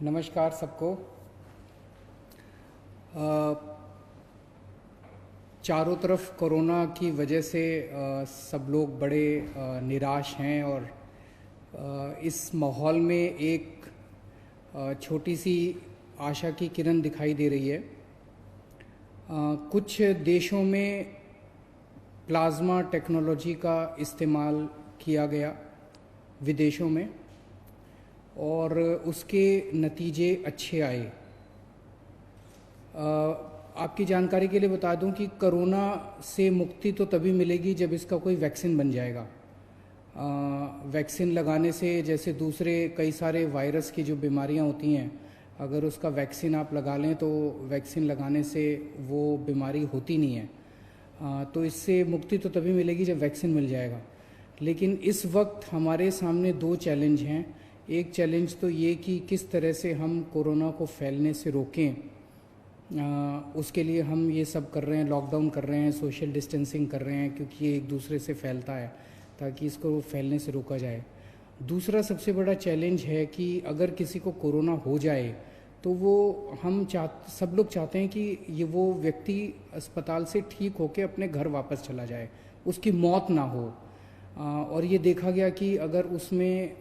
नमस्कार सबको। चारों तरफ कोरोना की वजह से सब लोग बड़े निराश हैं और इस माहौल में एक छोटी सी आशा की किरण दिखाई दे रही है। कुछ देशों में प्लाज्मा टेक्नोलॉजी का इस्तेमाल किया गया विदेशों में और उसके नतीजे अच्छे आए। आपकी जानकारी के लिए बता दूं कि कोरोना से मुक्ति तो तभी मिलेगी जब इसका कोई वैक्सीन बन जाएगा। वैक्सीन लगाने से जैसे दूसरे कई सारे वायरस की जो बीमारियां होती हैं, अगर उसका वैक्सीन आप लगा लें तो वैक्सीन लगाने से वो बीमारी होती नहीं है। तो इससे मुक्ति तो तभी मिलेगी जब वैक्सीन मिल जाएगा। लेकिन इस वक्त हमारे सामने दो चैलेंज हैं। एक चैलेंज तो ये कि किस तरह से हम कोरोना को फैलने से रोकें। उसके लिए हम ये सब कर रहे हैं, लॉकडाउन कर रहे हैं, सोशल डिस्टेंसिंग कर रहे हैं, क्योंकि ये एक दूसरे से फैलता है, ताकि इसको फैलने से रोका जाए। दूसरा सबसे बड़ा चैलेंज है कि अगर किसी को कोरोना हो जाए तो वो सब लोग चाहते हैं कि वो व्यक्ति अस्पताल से ठीक होकर अपने घर वापस चला जाए, उसकी मौत ना हो। और ये देखा गया कि अगर उसमें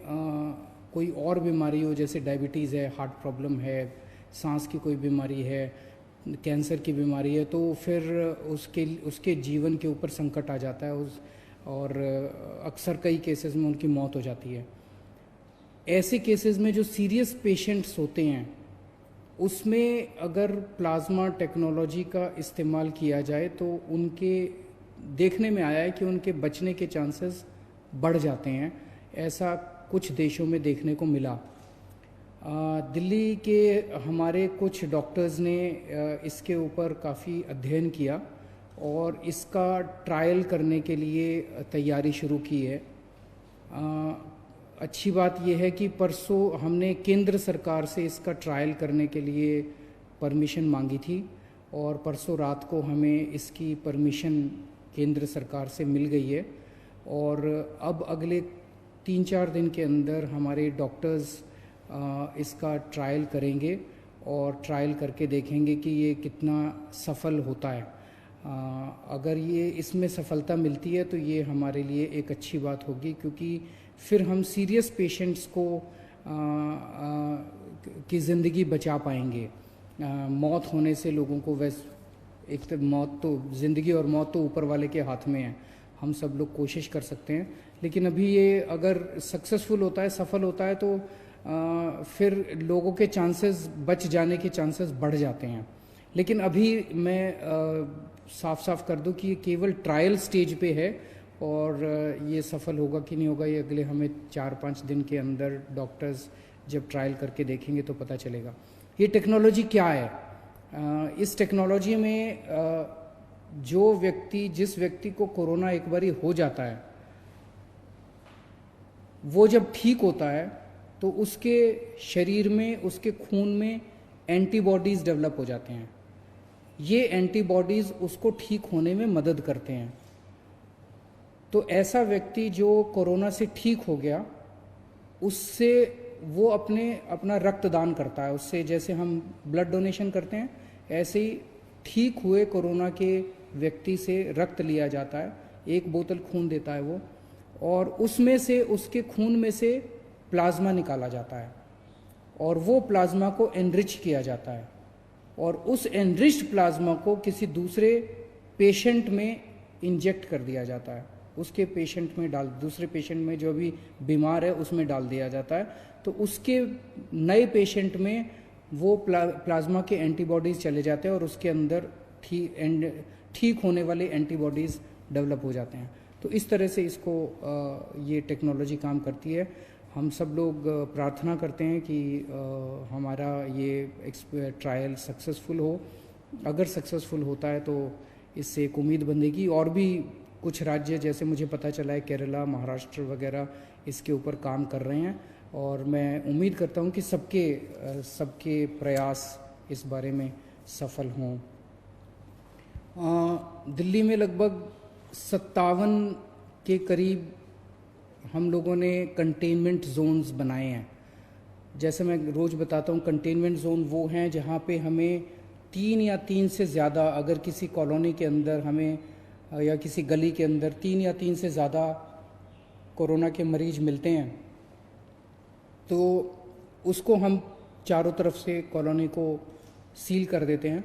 कोई और बीमारी हो, जैसे डायबिटीज़ है, हार्ट प्रॉब्लम है, सांस की कोई बीमारी है, कैंसर की बीमारी है, तो फिर उसके जीवन के ऊपर संकट आ जाता है और अक्सर कई केसेस में उनकी मौत हो जाती है। ऐसे केसेस में जो सीरियस पेशेंट्स होते हैं उसमें अगर प्लाज्मा टेक्नोलॉजी का इस्तेमाल किया जाए तो उनके देखने में आया है कि उनके बचने के चांसेस बढ़ जाते हैं। ऐसा कुछ देशों में देखने को मिला। दिल्ली के हमारे कुछ डॉक्टर्स ने इसके ऊपर काफ़ी अध्ययन किया और इसका ट्रायल करने के लिए तैयारी शुरू की है। अच्छी बात यह है कि परसों हमने केंद्र सरकार से इसका ट्रायल करने के लिए परमिशन मांगी थी और परसों रात को हमें इसकी परमिशन केंद्र सरकार से मिल गई है। और अब अगले 3-4 दिन के अंदर हमारे डॉक्टर्स इसका ट्रायल करेंगे और ट्रायल करके देखेंगे कि ये कितना सफल होता है। अगर ये इसमें सफलता मिलती है तो ये हमारे लिए एक अच्छी बात होगी, क्योंकि फिर हम सीरियस पेशेंट्स को की ज़िंदगी बचा पाएंगे। मौत होने से लोगों को एक तो मौत तो ज़िंदगी और मौत तो ऊपर वाले के हाथ में है। हम सब लोग कोशिश कर सकते हैं, लेकिन अभी ये अगर सक्सेसफुल होता है, सफल होता है, तो फिर लोगों के चांसेस बच जाने के चांसेस बढ़ जाते हैं। लेकिन अभी मैं साफ साफ कर दूं कि ये केवल ट्रायल स्टेज पे है और ये सफल होगा कि नहीं होगा ये अगले हमें 4-5 दिन के अंदर डॉक्टर्स जब ट्रायल करके देखेंगे तो पता चलेगा। ये टेक्नोलॉजी क्या है? इस टेक्नोलॉजी में जिस व्यक्ति को कोरोना एक बारी हो जाता है, वो जब ठीक होता है तो उसके शरीर में, उसके खून में एंटीबॉडीज़ डेवलप हो जाते हैं। ये एंटीबॉडीज़ उसको ठीक होने में मदद करते हैं। तो ऐसा व्यक्ति जो कोरोना से ठीक हो गया, उससे वो अपना रक्तदान करता है। उससे जैसे हम ब्लड डोनेशन करते हैं, ऐसे ही ठीक हुए कोरोना के व्यक्ति से रक्त लिया जाता है। 1 बोतल खून देता है वो, और उसमें से, उसके खून में से प्लाज्मा निकाला जाता है और वो प्लाज्मा को एनरिच किया जाता है और उस एनरिच्ड प्लाज्मा को किसी दूसरे पेशेंट में इंजेक्ट कर दिया जाता है। उसके पेशेंट में दूसरे पेशेंट में जो भी बीमार है उसमें डाल दिया जाता है। तो उसके नए पेशेंट में वो प्लाज्मा के एंटीबॉडीज़ चले जाते हैं और उसके अंदर ठीक होने वाले एंटीबॉडीज़ डेवलप हो जाते हैं। तो इस तरह से ये टेक्नोलॉजी काम करती है। हम सब लोग प्रार्थना करते हैं कि हमारा ये ट्रायल सक्सेसफुल हो। अगर सक्सेसफुल होता है तो इससे एक उम्मीद बंधेगी। और भी कुछ राज्य, जैसे मुझे पता चला है केरला, महाराष्ट्र वगैरह इसके ऊपर काम कर रहे हैं और मैं उम्मीद करता हूं कि सबके प्रयास इस बारे में सफल हों। दिल्ली में लगभग 57 के करीब हम लोगों ने कंटेनमेंट जोन्स बनाए हैं। जैसे मैं रोज़ बताता हूँ, कंटेनमेंट जोन वो हैं जहाँ पे हमें 3 या 3 से ज़्यादा, अगर किसी कॉलोनी के अंदर हमें या किसी गली के अंदर 3 या 3 से ज़्यादा कोरोना के मरीज मिलते हैं, तो उसको हम चारों तरफ से कॉलोनी को सील कर देते हैं।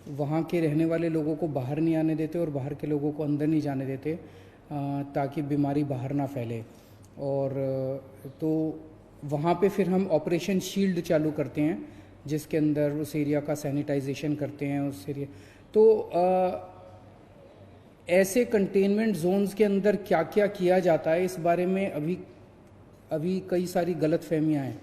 वहाँ के रहने वाले लोगों को बाहर नहीं आने देते और बाहर के लोगों को अंदर नहीं जाने देते, ताकि बीमारी बाहर ना फैले। और तो वहाँ पे फिर हम ऑपरेशन शील्ड चालू करते हैं, जिसके अंदर उस एरिया का सैनिटाइजेशन करते हैं उस एरिया। तो ऐसे कंटेनमेंट जोन्स के अंदर क्या क्या किया जाता है, इस बारे में अभी कई सारी गलत फहमियाँ हैं।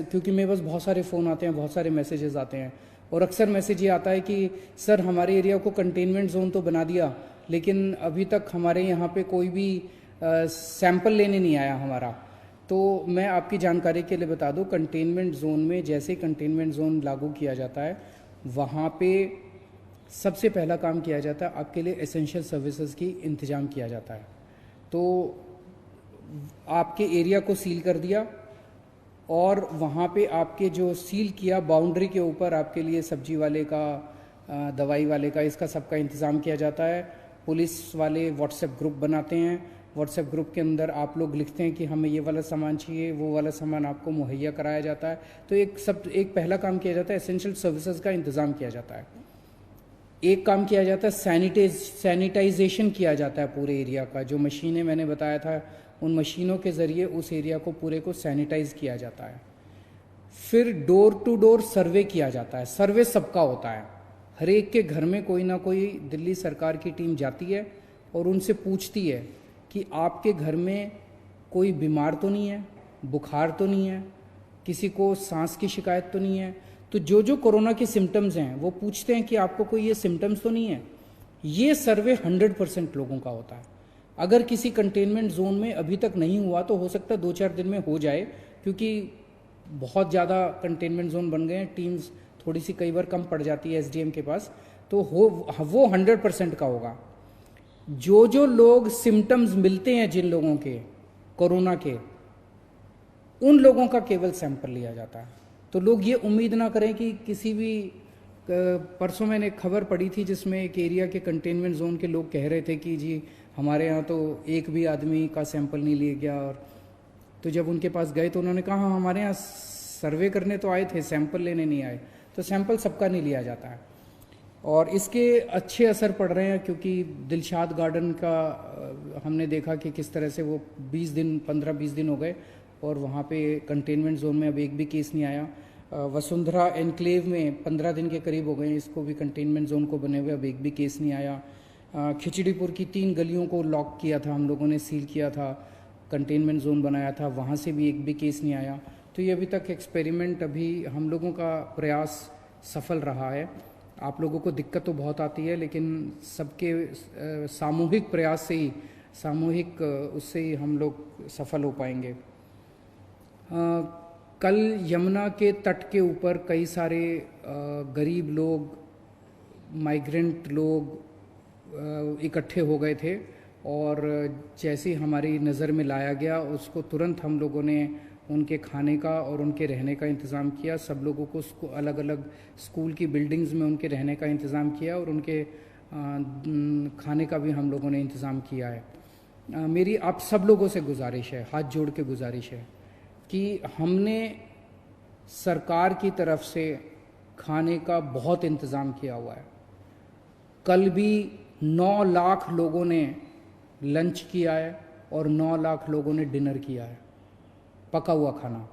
क्योंकि मेरे पास बहुत सारे फ़ोन आते हैं, बहुत सारे मैसेजेस आते हैं, और अक्सर मैसेज ये आता है कि सर हमारे एरिया को कंटेनमेंट जोन तो बना दिया, लेकिन अभी तक हमारे यहाँ पे कोई भी सैंपल लेने नहीं आया हमारा। तो मैं आपकी जानकारी के लिए बता दूं, कंटेनमेंट जोन में जैसे कंटेनमेंट जोन लागू किया जाता है, वहाँ पे सबसे पहला काम किया जाता है, आपके लिए एसेंशियल सर्विसेज की इंतज़ाम किया जाता है। तो आपके एरिया को सील कर दिया, और वहाँ पे आपके जो सील किया बाउंड्री के ऊपर आपके लिए सब्जी वाले का, दवाई वाले का, इसका सबका इंतज़ाम किया जाता है। पुलिस वाले व्हाट्सएप ग्रुप बनाते हैं, व्हाट्सएप ग्रुप के अंदर आप लोग लिखते हैं कि हमें ये वाला सामान चाहिए, वो वाला सामान आपको मुहैया कराया जाता है। तो एक पहला काम किया जाता है, एसेंशियल सर्विसेज का इंतज़ाम किया जाता है। एक काम किया जाता है, सैनिटाइजेशन किया जाता है पूरे एरिया का। जो मशीनें मैंने बताया था, उन मशीनों के ज़रिए उस एरिया को पूरे को सैनिटाइज किया जाता है। फिर डोर टू डोर सर्वे किया जाता है। सर्वे सबका होता है, हर एक के घर में कोई ना कोई दिल्ली सरकार की टीम जाती है और उनसे पूछती है कि आपके घर में कोई बीमार तो नहीं है, बुखार तो नहीं है, किसी को सांस की शिकायत तो नहीं है। तो जो कोरोना के सिम्टम्स हैं वो पूछते हैं कि आपको कोई ये सिम्टम्स तो नहीं है। ये सर्वे 100% लोगों का होता है। अगर किसी कंटेनमेंट जोन में अभी तक नहीं हुआ तो हो सकता है 2-4 दिन में हो जाए, क्योंकि बहुत ज़्यादा कंटेनमेंट जोन बन गए हैं, टीम्स थोड़ी सी कई बार कम पड़ जाती है एसडीएम के पास, तो वो 100% का होगा। जो लोग सिम्टम्स मिलते हैं जिन लोगों के कोरोना के, उन लोगों का केवल सैंपल लिया जाता है। तो लोग ये उम्मीद ना करें कि किसी भी, परसों मैंने एक खबर पढ़ी थी जिसमें एक एरिया के कंटेनमेंट जोन के लोग कह रहे थे कि जी हमारे यहाँ तो एक भी आदमी का सैंपल नहीं लिया गया। और तो जब उनके पास गए तो उन्होंने कहा हाँ, हमारे यहाँ सर्वे करने तो आए थे, सैंपल लेने नहीं आए। तो सैंपल सबका नहीं लिया जाता है, और इसके अच्छे असर पड़ रहे हैं। क्योंकि दिलशाद गार्डन का हमने देखा कि किस तरह से वो 15-20 दिन हो गए और वहाँ पे कंटेनमेंट जोन में अब एक भी केस नहीं आया। वसुंधरा एनक्लेव में 15 दिन के करीब हो गए, इसको भी कंटेनमेंट जोन को बने हुए, अब एक भी केस नहीं आया। खिचड़ीपुर की 3 गलियों को लॉक किया था हम लोगों ने, सील किया था, कंटेनमेंट जोन बनाया था, वहाँ से भी एक भी केस नहीं आया। तो ये अभी तक एक्सपेरिमेंट, अभी हम लोगों का प्रयास सफल रहा है। आप लोगों को दिक्कत तो बहुत आती है, लेकिन सबके सामूहिक प्रयास से ही, सामूहिक उससे ही हम लोग सफल हो पाएंगे। कल यमुना के तट के ऊपर कई सारे गरीब लोग, माइग्रेंट लोग इकट्ठे हो गए थे, और जैसे हमारी नज़र में लाया गया उसको तुरंत हम लोगों ने उनके खाने का और उनके रहने का इंतज़ाम किया। सब लोगों को अलग अलग स्कूल की बिल्डिंग्स में उनके रहने का इंतज़ाम किया, और उनके खाने का भी हम लोगों ने इंतज़ाम किया है। मेरी आप सब लोगों से गुजारिश है, हाथ जोड़ के गुजारिश है कि हमने सरकार की तरफ से खाने का बहुत इंतज़ाम किया हुआ है। कल भी 9 लाख लोगों ने लंच किया है और 9 लाख लोगों ने डिनर किया है, पका हुआ खाना।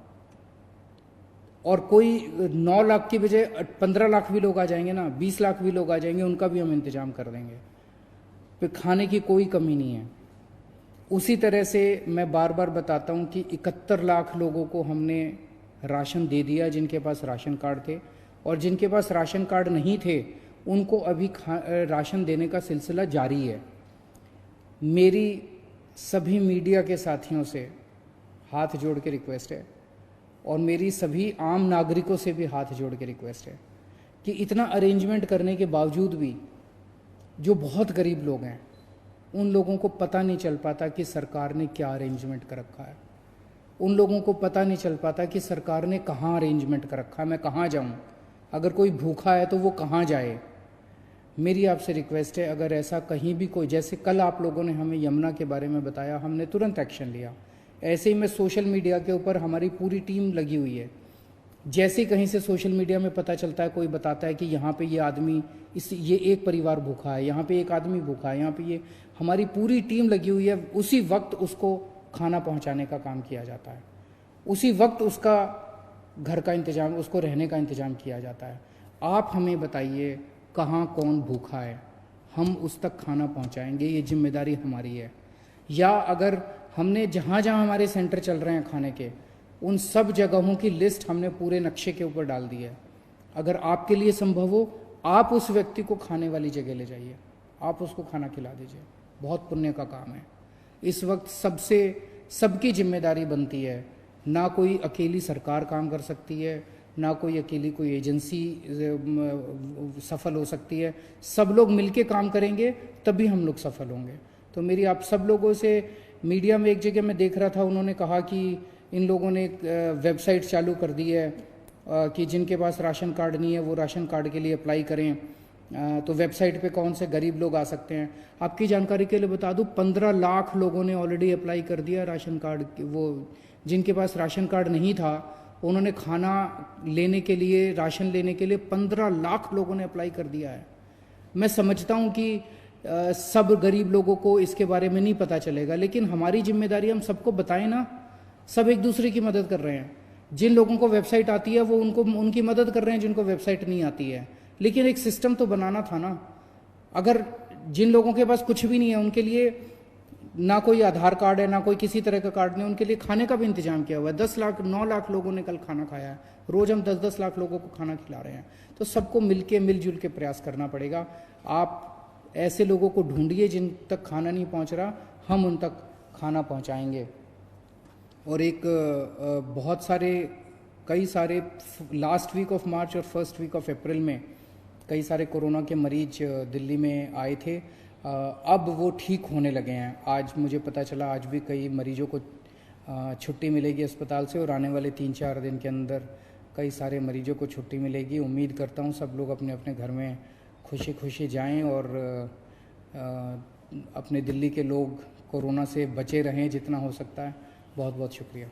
और कोई 9 लाख की बजाय 15 लाख भी लोग आ जाएंगे ना, 20 लाख भी लोग आ जाएंगे, उनका भी हम इंतजाम कर देंगे। फिर खाने की कोई कमी नहीं है। उसी तरह से मैं बार बार बताता हूँ कि 71 लाख लोगों को हमने राशन दे दिया जिनके पास राशन कार्ड थे, और जिनके पास राशन कार्ड नहीं थे उनको अभी राशन देने का सिलसिला जारी है। मेरी सभी मीडिया के साथियों से हाथ जोड़ के रिक्वेस्ट है, और मेरी सभी आम नागरिकों से भी हाथ जोड़ के रिक्वेस्ट है कि इतना अरेंजमेंट करने के बावजूद भी जो बहुत गरीब लोग हैं उन लोगों को पता नहीं चल पाता कि सरकार ने क्या अरेंजमेंट कर रखा है। उन लोगों को पता नहीं चल पाता कि सरकार ने कहाँ अरेंजमेंट कर रखा है, मैं कहाँ जाऊँ, अगर कोई भूखा है तो वो कहाँ जाए। मेरी आपसे रिक्वेस्ट है, अगर ऐसा कहीं भी कोई, जैसे कल आप लोगों ने हमें यमुना के बारे में बताया, हमने तुरंत एक्शन लिया। ऐसे ही मैं सोशल मीडिया के ऊपर हमारी पूरी टीम लगी हुई है। जैसे ही कहीं से सोशल मीडिया में पता चलता है, कोई बताता है कि यहाँ पे ये आदमी, ये एक परिवार भूखा है, यहाँ पे एक आदमी भूखा है, यहाँ पे ये, हमारी पूरी टीम लगी हुई है। उसी वक्त उसको खाना पहुँचाने का काम किया जाता है, उसी वक्त उसका घर का इंतज़ाम, उसको रहने का इंतज़ाम किया जाता है। आप हमें बताइए कहाँ कौन भूखा है, हम उस तक खाना पहुँचाएंगे, ये जिम्मेदारी हमारी है। या अगर हमने जहाँ जहाँ हमारे सेंटर चल रहे हैं खाने के, उन सब जगहों की लिस्ट हमने पूरे नक्शे के ऊपर डाल दी है। अगर आपके लिए संभव हो, आप उस व्यक्ति को खाने वाली जगह ले जाइए, आप उसको खाना खिला दीजिए, बहुत पुण्य का काम है। इस वक्त सबकी जिम्मेदारी बनती है, ना कोई अकेली सरकार काम कर सकती है, ना कोई अकेली कोई एजेंसी सफल हो सकती है। सब लोग मिलके काम करेंगे तभी हम लोग सफल होंगे। तो मेरी आप सब लोगों से, मीडिया में एक जगह मैं देख रहा था, उन्होंने कहा कि इन लोगों ने एक वेबसाइट चालू कर दी है कि जिनके पास राशन कार्ड नहीं है वो राशन कार्ड के लिए अप्लाई करें। तो वेबसाइट पे कौन से गरीब लोग आ सकते हैं। आपकी जानकारी के लिए बता दूं, 15 लाख लोगों ने ऑलरेडी अप्लाई कर दिया राशन कार्ड। वो जिनके पास राशन कार्ड नहीं था, उन्होंने खाना लेने के लिए, राशन लेने के लिए 15 लाख लोगों ने अप्लाई कर दिया है। मैं समझता हूं कि सब गरीब लोगों को इसके बारे में नहीं पता चलेगा, लेकिन हमारी जिम्मेदारी, हम सबको बताएं ना। सब एक दूसरे की मदद कर रहे हैं। जिन लोगों को वेबसाइट आती है वो उनकी मदद कर रहे हैं जिनको वेबसाइट नहीं आती है। लेकिन एक सिस्टम तो बनाना था ना। अगर जिन लोगों के पास कुछ भी नहीं है, उनके लिए ना कोई आधार कार्ड है, ना कोई किसी तरह का कार्ड नहीं, उनके लिए खाने का भी इंतजाम किया हुआ है। 9 लाख लोगों ने कल खाना खाया है। रोज हम 10 लाख लोगों को खाना खिला रहे हैं। तो सबको मिलजुल के प्रयास करना पड़ेगा। आप ऐसे लोगों को ढूंढिए जिन तक खाना नहीं पहुंच रहा, हम उन तक खाना पहुंचाएंगे। और एक कई सारे लास्ट वीक ऑफ मार्च और फर्स्ट वीक ऑफ अप्रैल में कई सारे कोरोना के मरीज दिल्ली में आए थे। अब वो ठीक होने लगे हैं। आज मुझे पता चला, आज भी कई मरीजों को छुट्टी मिलेगी अस्पताल से, और आने वाले 3-4 दिन के अंदर कई सारे मरीजों को छुट्टी मिलेगी। उम्मीद करता हूँ सब लोग अपने अपने घर में खुशी खुशी जाएं और अपने दिल्ली के लोग कोरोना से बचे रहें जितना हो सकता है। बहुत बहुत शुक्रिया।